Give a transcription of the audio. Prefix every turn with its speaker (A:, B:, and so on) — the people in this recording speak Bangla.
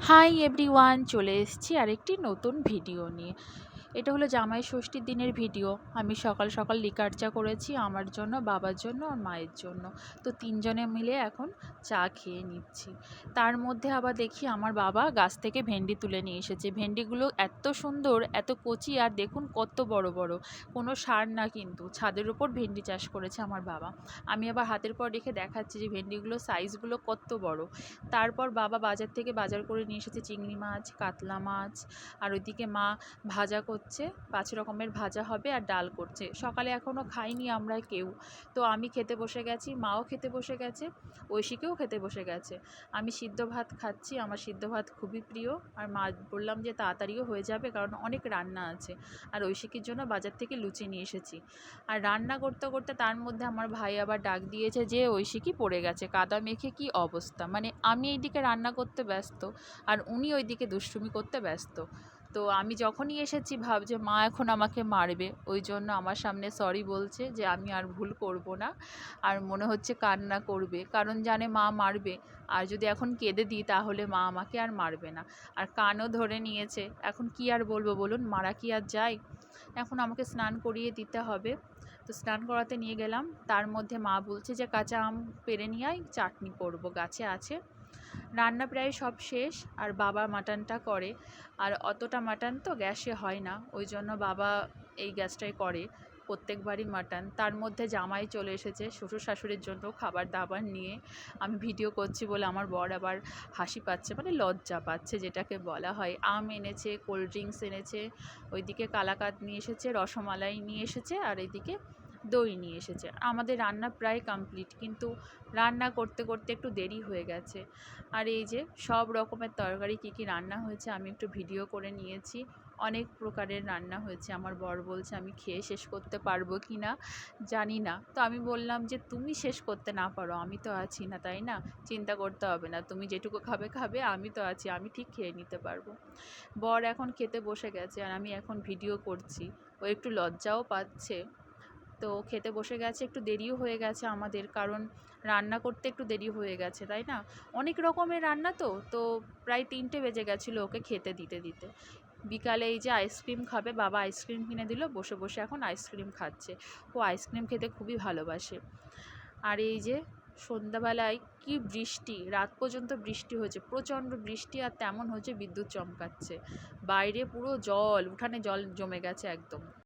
A: হাই এভরিওয়ান, চলে এসেছি আরেকটি নতুন ভিডিও নিয়ে। এটা হলো জামাই ষষ্ঠীর দিনের ভিডিও। আমি সকাল সকাল লিকার চা করেছি আমার জন্য, বাবার জন্য আর মায়ের জন্য। তো তিনজনে মিলে এখন চা খেয়ে নিচ্ছি। তার মধ্যে আবার দেখি আমার বাবা গাছ থেকে ভেন্ডি তুলে নিয়ে এসেছে। ভেন্ডিগুলো এত সুন্দর, এত কচি, আর দেখুন কত বড় বড়। কোনো সার না, কিন্তু ছাদের উপর ভেন্ডি চাষ করেছে আমার বাবা। আমি আবার হাতের পর রেখে দেখাচ্ছি যে ভেন্ডিগুলোর সাইজগুলো কত বড়। তারপর বাবা বাজার থেকে বাজার করে নিয়ে এসেছে চিংড়ি মাছ, কাতলা মাছ, আর ওইদিকে মা ভাজা করছে, 5 রকমের ভাজা হবে, আর ডাল করছে। সকালে এখনও খাইনি আমরা কেউ। তো আমি খেতে বসে গেছি, মাও খেতে বসে গেছে, ঐশীকেও খেতে বসে গেছে। আমি সিদ্ধ ভাত খাচ্ছি, আমার সিদ্ধ ভাত খুবই প্রিয়। আর মা বললাম যে তাড়াতাড়িও হয়ে যাবে, কারণ অনেক রান্না আছে। আর ঐশীকের জন্য বাজার থেকে লুচি নিয়ে এসেছি। আর রান্না করতে করতে তার মধ্যে আমার ভাই আবার ডাক দিয়েছে যে ঐশী পড়ে গেছে, কাদা মেখে কি অবস্থা। মানে আমি এইদিকে রান্না করতে ব্যস্ত, আর উনি ওইদিকে দুষ্টুমি করতে ব্যস্ত। তো আমি যখনই এসেছি ভাবছে মা এখন আমাকে মারবে, ওই জন্য আমার সামনে সরি বলছে যে আমি আর ভুল করব না। আর মনে হচ্ছে কান্না করবে, কারণ জানে মা মারবে। আর যদি এখন কেঁদে দিই তাহলে মা আমাকে আর মারবে না। আর কানও ধরে নিয়েছে, এখন কি আর বলবো বলুন, মারা কি আর যায়। এখন আমাকে স্নান করিয়ে দিতে হবে। তো স্নান করাতে নিয়ে গেলাম, তার মধ্যে মা বলছে যে কাঁচা আম পেড়ে নিয়ে আয়, চাটনি করব, গাছে আছে। রান্না প্রায় সব শেষ, আর বাবা মাটনটা করে। আর অতটা মাটন তো গ্যাসে হয় না, ওই জন্য বাবা এই গ্যাসটাই করে প্রত্যেকবারই মাটন। তার মধ্যে জামাই চলে এসেছে শ্বশুর শাশুড়ির জন্য খাবার দাবার নিয়ে। আমি ভিডিও করছি বলে আমার বর আবার হাসি পাচ্ছে, মানে লজ্জা পাচ্ছে যেটাকে বলা হয়। আম এনেছে, কোল্ড ড্রিঙ্কস এনেছে, ওইদিকে কালাকাঁদ নিয়ে এসেছে, রসমালাই নিয়ে এসেছে, আর এইদিকে দই নিয়ে এসেছে। আমাদের রান্না প্রায় কমপ্লিট, কিন্তু রান্না করতে করতে একটু দেরি হয়ে গেছে। আর এই যে সব রকমের তরকারি কী কী রান্না হয়েছে আমি একটু ভিডিও করে নিয়েছি। অনেক প্রকারের রান্না হয়েছে। আমার বর বলছে আমি খেয়ে শেষ করতে পারবো কি না জানি না। তো আমি বললাম যে তুমি শেষ করতে না পারো, আমি তো আছি না, তাই না? চিন্তা করতে হবে না, তুমি যেটুকু খাবে খাবে, আমি তো আছি, আমি ঠিক খেয়ে নিতে পারবো। বর এখন খেতে বসে গেছে, আর আমি এখন ভিডিও করছি। ও একটু লজ্জাও পাচ্ছে। তো খেতে বসে গেছে, একটু দেরিও হয়ে গেছে আমাদের, কারণ রান্না করতে একটু দেরি হয়ে গেছে, তাই না? অনেক রকমের রান্না, তো প্রায় 3টে বেজে গেছিলো ওকে খেতে দিতে দিতে। বিকালে এই যে আইসক্রিম খাবে, বাবা আইসক্রিম কিনে দিল, বসে বসে এখন আইসক্রিম খাচ্ছে। ও আইসক্রিম খেতে খুবই ভালোবাসে। আর এই যে সন্ধ্যাবেলায় কি বৃষ্টি, রাত পর্যন্ত বৃষ্টি হয়েছে, প্রচণ্ড বৃষ্টি, আর তেমন হচ্ছে বিদ্যুৎ চমকাচ্ছে। বাইরে পুরো জল, উঠানে জল জমে গেছে একদম।